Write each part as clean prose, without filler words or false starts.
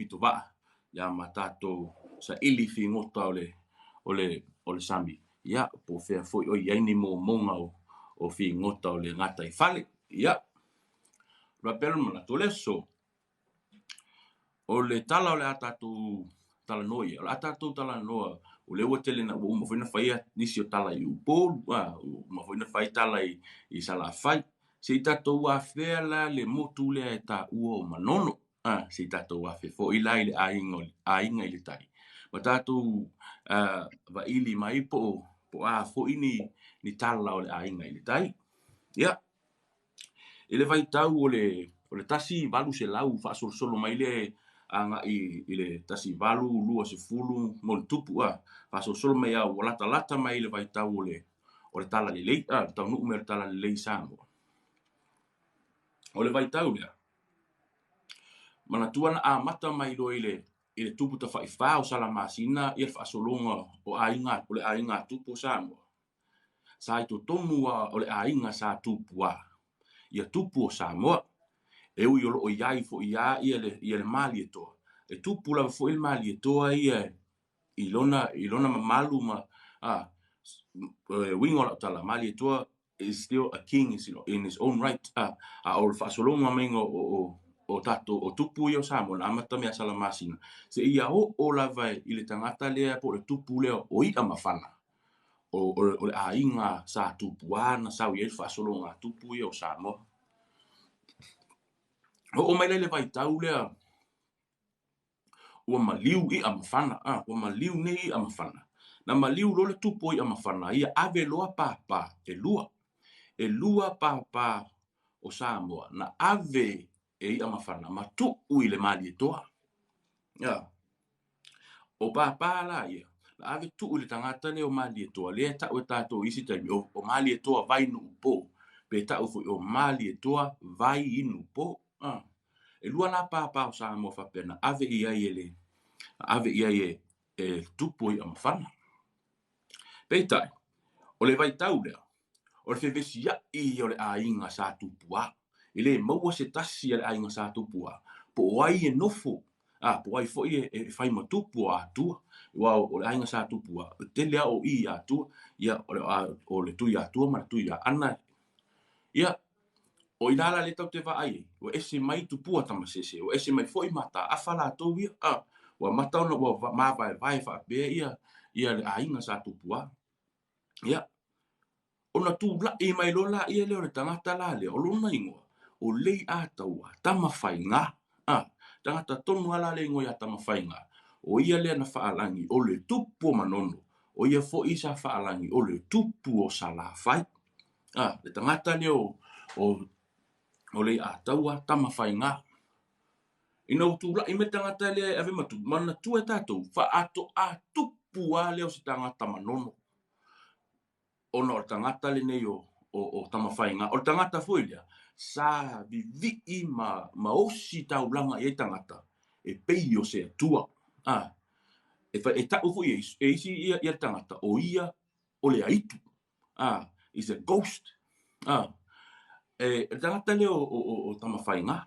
pito va ya matato sa ili fingota ole sami ya po fe foi o ia ni mo monga o fingota ole ngata I fale ya rapel mana toleso ole tala ole atatu tala noi ole atatu tala noa ole wotele na mo foi na faia nisi o tala I upo mo foi na fai tala I Salafai se tato wa fela le motu le ta uo Manono se tato wa fe fo ila ile ainga ile tai ma tato va ili mai po fo ini ni tala ole ainga ile tai ya ele vai tau ole tasi valu se lau fa solo mai le anga ile tasi valu lua se fulu mo tupu fa solo mai au lata mai le vai tau ole tala le tau nu mer tala le Samoa ole vai tau le mana tuana mata mai lo ile tupu ta fafao salamasina ia fa solonga o ainga tupu Samoa sai to tomu ole ainga sa tupu ia tupu o Samoa e ui o iai fo ia le mali toa e tupu la fo il mali toa ia ilona mamalu ma wingo la tala mali toa is still a king in his own right o fa solonga mengo o tato o tupu yo Samoa na amata me salamasina se ia o la vai ile tangata le po le tupu le o ia mafana o ainga sa tupu ana sa ia fa solonga tupu yo Samoa o mai le vai tau le o maliu I amafana o maliu nei amafana na maliu lo le tupu I amafana ia ave loa papa e lua papa o Samoa na ave e amafana matou I le mali toa ya o papa la ia na ave tu le tangata le o mali toa le ta o tato isi tai o mali toa vai no po pe ta o o mali toa vai inu po e lua la papa o Samoa fa pena ave ia e tupu I amafana pe tai o le vai tau le o le fevesia I o le ainga sa tupua ile maua se tasi le ainga sa tupua po wai e nofo po wai fo e fai matupu atua wa o le ainga sa tupua te lea o I atua ia o le tui atua ma tui ana ia o inala le tau te va ai o ese mai tupua tamasese o ese mai fo I mata afala to ia wa mata no wa ma vai fa be ia le ainga sa tupua ia ona tu la I mai lola ia le o tangata la le o lona ingoa o Leiataua Tamafaiga tangata tonu ala le ingoa Tamafaiga o ia le na faalangi o le tupu Manono o ia fo isa faalangi o le tupu o Salafai le tangata le o Leiataua Tamafaiga ina tu la I me tangata le ave matu mana tu e tatou fa ato tupu le o se tangata Manono ona o tangata le nei o Tamafaiga o tangata foilia sa vivi ma osi taulanga e tangata e pei o se atua e fa e tau foi e isi ia tangata o ia o le aitu is a ghost e tangata le o Tamafaiga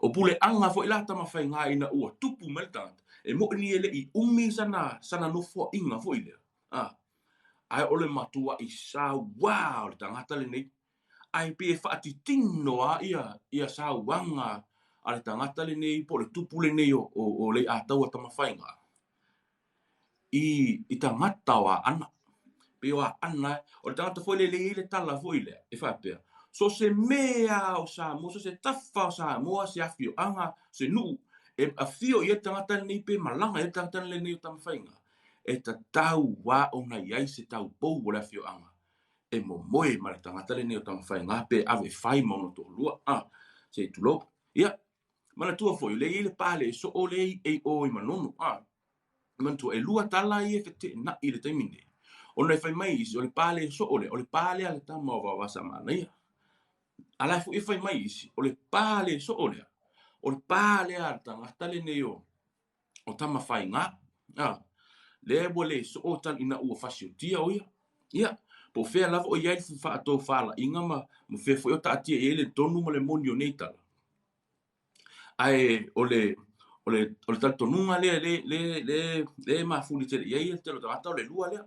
o pule anga foi la Tamafaiga ina ua tupu mal tangata e mo ni ele I umi sana no fo inga foi le ai ole matua I sa wow le tangata le nei ai pe fa atitino ia sa wanga ale tangata le nei po le tupu le nei o Leiataua Tamafaiga I tangata wa ana pe wa ana o le tangata foi le tala foi le e fa pe so se mea o Samoa so se tafa o Samoa se afio anga se nu e afio ia tangata le nei pe malanga ia tangata le nei o Tamafaiga e ta tau wa ona iai se tau pou o le afio anga e mo moe ma le tangata le nei o Tamafaiga pe ave fai mono to lua se tulo ia mana tua foi le pale so o le o I Manono man tu e lua tala I e fete na I le taimine ona fai mai o le pale so o le pale ale tama o wasa mana ia ala fu fai mai o le pale so o le pale al tangata le nei o Tamafaiga le bole so o tan ina ua fasiotia o ia po fea lava o iai fu fa ato fala inga ma fe fo ta atia ele tonu mo le monio nei tala ai ole taltonunga le mafuli te ia te lo tangata le lua le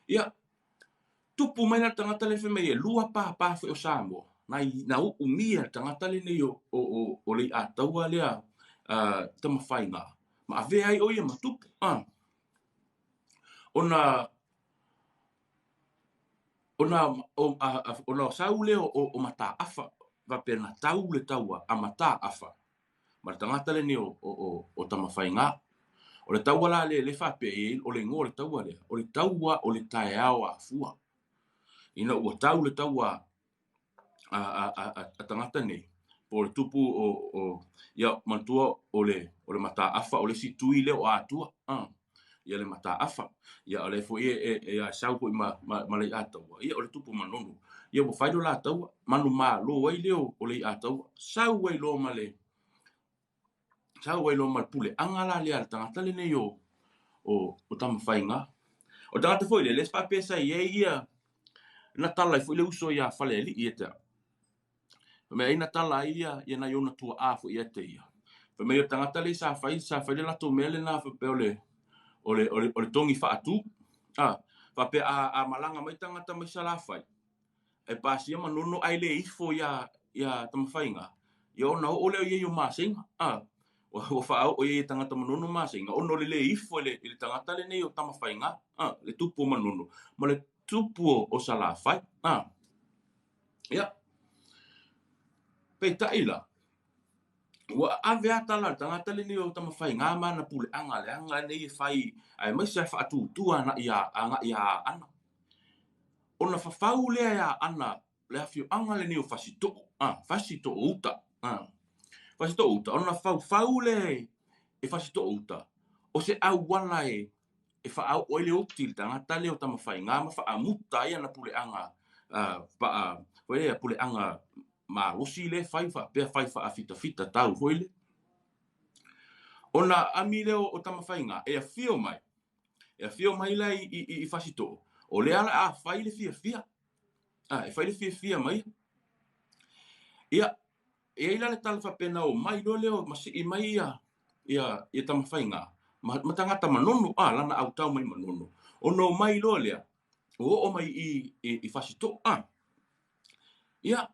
ia tupu mai na tangata le feme lua pa fe o Samoa na u mia tangata le nei o Leiataua le Tamafaiga ma ave ai o ia matupu ona sau le o mata afa va pena tau le taua a mata afa ma tangata le nei o Tamafaiga o le taua la le fa pe o le ngo le taua le o le taua o le taeao a fua ina ua tau le taua a tangata nei po le tupu o ia mantua o le mata afa o le situi le o atua ia le mata afa ia o le fo e sau ko ma Leiataua ia o le tupu Manono ia mo fai do la taua manu Malo ai le o Leiataua sau ai lo male pule angala le tangata le nei o Tamafaiga o tangata foi le spa pesa ia na Tala foi le uso ia fale ali ia me ina Tala ia na yona tua a fo ia te ia me o tangata le sa fai le lato mele na fa pe ole tongi fa atu fa pe a malanga mai tangata mai Salafai e pasia Manono ai le ifo ia Tamafaiga ia ona o le ia yo masinga o fa o ia tangata Manono masinga ono le ifo le tangata le nei o Tamafaiga le tupu Manono ma le tupu o Salafai ia pe taila wa ave atala tangata le nei o Tamafaiga ma na pule anga nei fai ai mai sa fa tu na ia ana ona fafau le ia ana le afio anga le nei o fasito uta fasito uta ona fau le e fasito uta o se au wala e fa au o le util tangata le o Tamafaiga ma fa amuta ia na pule anga pule anga ma osi le fai fa fita tau foile ona amile o Tamafaiga e fio mai la i fasito o le ala fai le fia e fai le fia mai ia e ila le Talofa pena o mai lo leo masi i mai ia Tamafaiga ma tangata Manono lana au tau mai Manono ono mai lo lea o mai i fasito ia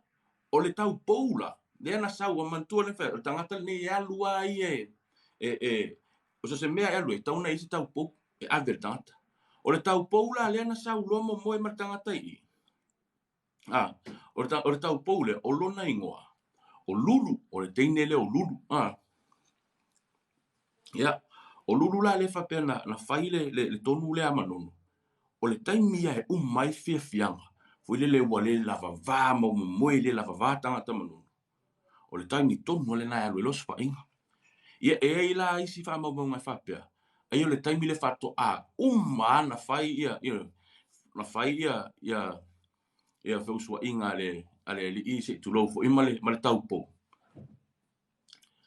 o le tau poula le na sau o mantua le fa tangata ni alua ai o se mea alua tau na isi tau pou e ave tangata o le tau poula le na sau lo mo moi mar tangata i o le tau poule o lona ingoa o lulu o le teine le o lulu ia o lulu la le fa pena na fai le tonu le Manono o le taimia e mai fianga foi le wale lava va mo moi le lava va tangata Manono o le taimi tonu le na lo fa inga ia e la isi fa mo mai fa pe ai o le taimi le fato na fai ia na fai ia fe uswa inga ale isi tu lo fo imale mal taupo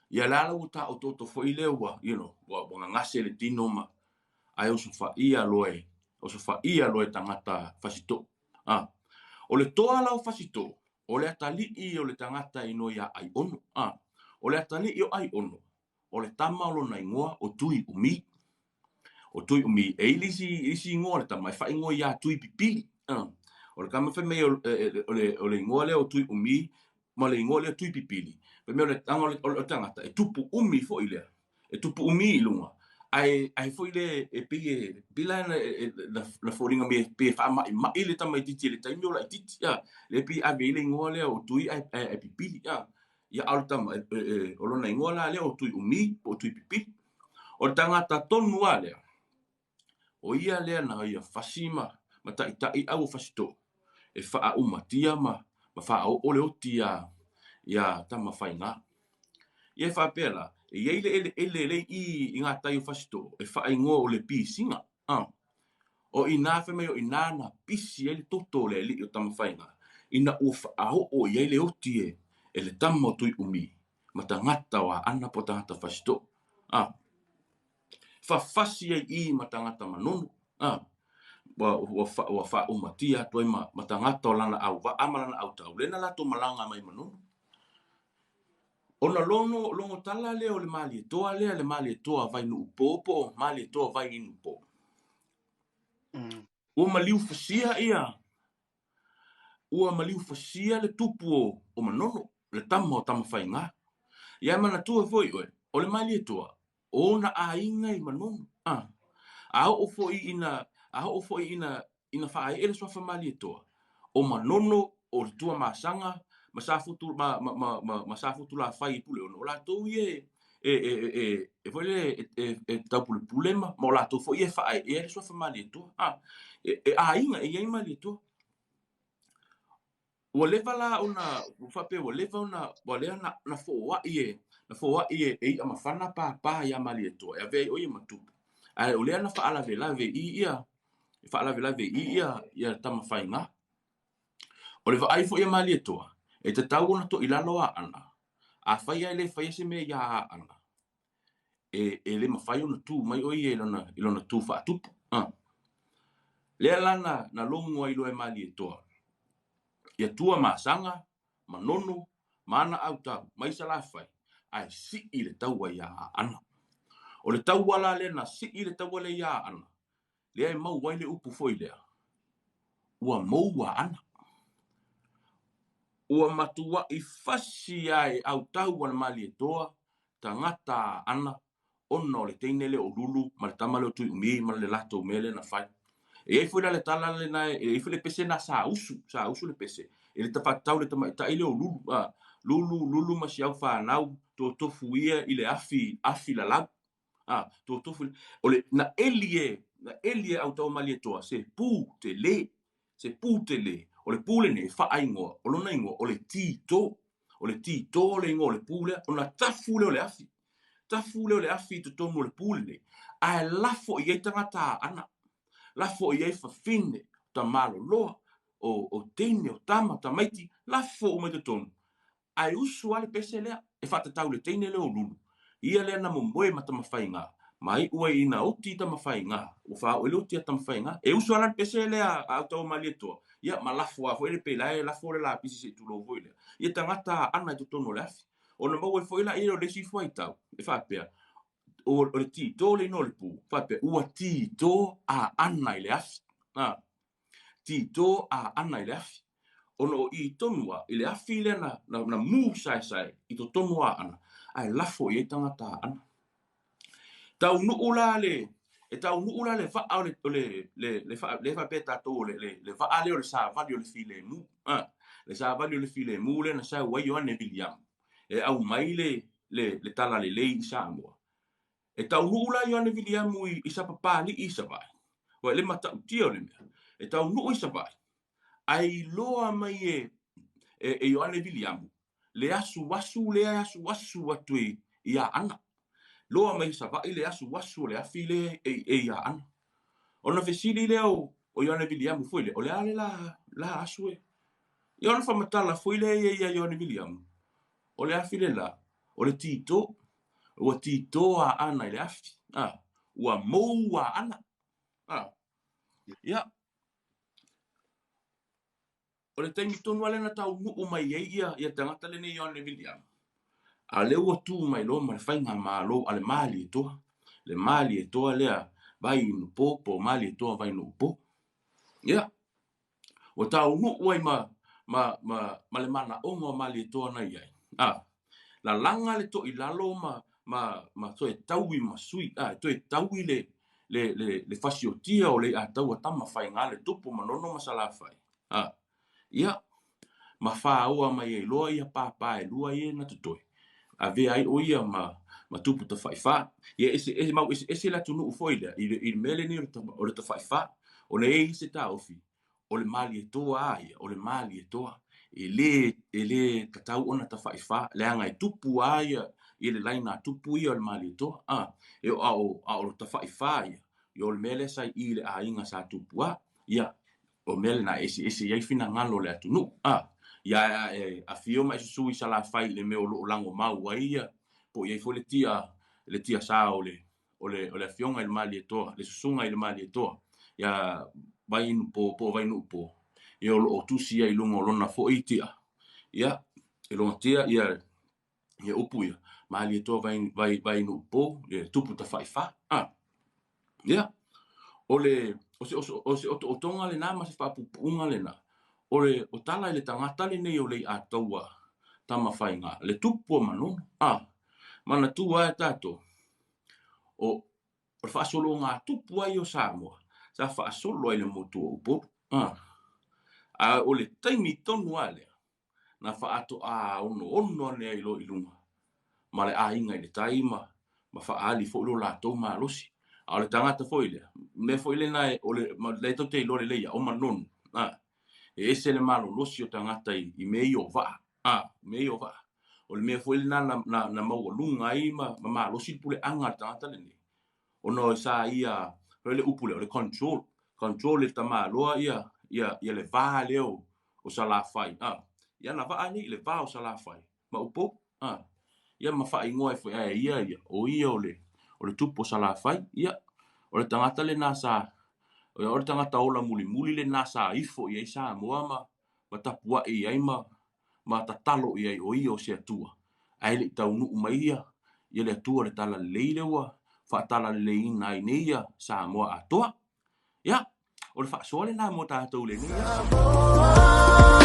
ia la uta o toto fo ile wa wa ngase le tino ma ai o fa ia loe tangata fasito o le toa lau fasito o le atali o le tangata ino ia ai ono o le atali o ai ono o le tama lo na ingoa o tui umi e lisi ingoa le tama fa ingoa ia tui pipi o le kama fe me o le ingoa le o tui umi ma le ingoa le tui pipili pe me o le tangata e tupu umi fo ile e tupu umi lunga ai foi le e pe bila na foringa me pe fa ma ile tama titi le taimi o la titi le pi a vele ingoa le o tui ai pipili ia alta o lona ingoa la le o tui umi o tui pipili o tangata tonu ale o ia le na ia fasima ma tai au fasito e fa uma tia ma fa o le otia ia Tamafaiga ia fa pela e elelei i ngā tai o fasito e fa ingoa o le pisinga o ina fe me o ina na pisi ele toto le li o Tamafaiga ina o fa o ia le otie e le tama o tui umi ma tangata wa ana po tangata fasito fa fasi ai ma tangata Manono wa fa umatia toi ma tangata o lana au va amalana au tau lena la to malanga mai Manono Ona longo tala le o le Leiataua le Leiataua vai no popo, Leiataua vai inu po. Ua maliu fasia ia. Ua maliu fasia le tupu o Manono, le tama o Tamafaiga. Ia mana tua foi o le Leiataua. Ona ainga I Manono. A o foi ina fai ele so fa Leiataua. O Manono o le tua masanga masafutu masafutu la fai pule o la to ye foi le tapu pulema mo la to foi e fai ele so fa Leiataua. Ainga e ai Leiataua. O leva la ona fape o leva ona o le na foa ie e ama fana pa ia Leiataua e ve o ia matu ai o le na fa ala ve ia Tamafaiga o le vai fo ia Leiataua e te tau ona toilalo ana a fai ai le fai se me ia ana e le mafai ona tu mai o ia ilona tu fa tupu le lana na longo ai lo e Leiataua ia tua masanga, Manono, mana au tau, mai Salafai, ai si I le tau ai a ana. O le tau wala le na si I le tau le ia ana. Le ai mau wai le upu foi lea. Ua moua ana. Ua matua I fasi ai au tau wala Leiataua, tangata ana, ona o le teine le o lulu, ma le tama le o tui umi, ma le lato mele na fai. E ai foi le tala le nai, e foi le pese na sa usu le pese. E le tafatau le tamaita I le o lulu ma si au whanau, to tofu ia I le afi la lau. To tofu, o le na elie au tau Leiataua, se pū te le, o le pū le ne wha ingoa, o lona ingoa, o le tito le ingoa, o le pū le, o na tafu le o le afi. Tafu le o le afi to tonu o le pū le ne, a lafo I ei tangata ana. La fo I fa fine ta malo loa o teine o tama tamaiti la fo o me te tonu ai usu ale pese lea e fa tau le teine le o lulu ia le na momoe ma Tamafaiga mai ua ina oti Tamafaiga o fa o le oti Tamafaiga e usu ala pese lea a tau Leiataua ia ma la fo a fo le pela e la fo le la pisi se tu lo voile ia tangata ana te tonu le afi ona mo e fo ila e o le si fo ai tau e fa pea o le tito le no le pu fape ua tito a ana I le afi tito a ana I le afi ono I tonua I le afi le na mu sai I to tonua ana ai lafo I tangata ana tau nuu la le fa le fa peta to le fa ale o le sa vali o le file mu le sa vali o le file mu le na sa wai o ne biliam e au mai le tala lelei Samoa e tau hula I ane vili amu I sapapali I savai. Wa le matau tia o le mea. E tau nuu I savai. Ai loa mai e ane vili amu. Le asu wasu atu I a ana. Loa mai savai le asu wasu le afi le e a ana. Ona fesili leo o ane vili amu foi le. O le ale la asu e. I ona whamatala foi le i ane vili amu. O le afi le la. O le tito. Ua tito a ana I le afi. Ua mou a ana. Ia. O le taimi tonu ale na tau nuu mai ia tangata le nei ane viliam. A le ua tu mai lo ma le whainga Malo a le Leiataua. Le Leiataua lea vai inu po Leiataua vai inu po. Ia. O tau nuu ai ma le mana ongo Leiataua na iai. La langa le to ilalo ma to e taui ma sui to e taui le fasiotia o Leiataua Tamafaiga le tupu Manono ma Salafai ia ma faaoa mai e loa ia papa e lua ia na tutoi a ve ai o ia ma tupu ta faifa ia ese la tunu foi le I mele ni o le ta faifa o le se ta ofi o le Leiataua ia o le Leiataua ele tatau ona ta faifa le anga e tupu ia I le laina tupu ia o le Leiataua e o ta faifa ia o le mele sai I le ainga sa tupu ia o mele na ese ia fina ngalo le atunuu ia a fio mai susui Salafai le me o lo lango mau ia po ia fo le tia sa o le fionga I le Leiataua le susunga I le Leiataua ia vai nu po vai nu po ia o tusi ai lungo lona fo itia ia e lo tia ia Ia upu ia. Ma Leiataua vai no po, tupu ta whaifa. Ia. O se o Tonga le nā ma se whapupunga le nā. O Tala le tangata le nei o Leiataua Tamafaiga. Le tupu o Manono. Mana tua e tato. O whaasolo ngā tupu ai o Samoa. Sa whaasolo ai le motua upo. O le taimi tonu alea. Na whaato ono ane ai lo ilunga. Ma le inga i le taima. Ma whaali fo lo lātou ma losi. A le tangata fo ile. Me fo ile nai o le tau te ilo le leia o Manono. Ese le malo losi o tangata i mei o vaa. Mei o vaa. O le mea fo ile na maua lunga i ma losi pule anga le tangata le nei. O no sa ia le upule o le control le tama loa ia le vaa leo o Salafai. Ia na vaa ni le vaa o Salafai. Ma upo. Ia ma fai ngoe fo ia o le tupu o Salafai. Ia o le tangata le nasa o le tangata ola muli le nasa ifo ia i Samoa ma tapua i ai ma tatalo i ai o ia o se atua. Ai le taunuu mai ia le atua le tala lei lewa. Tala lei nai neia Samoa atoa. Ia, o le whaasoa le nā mo tātou le neia.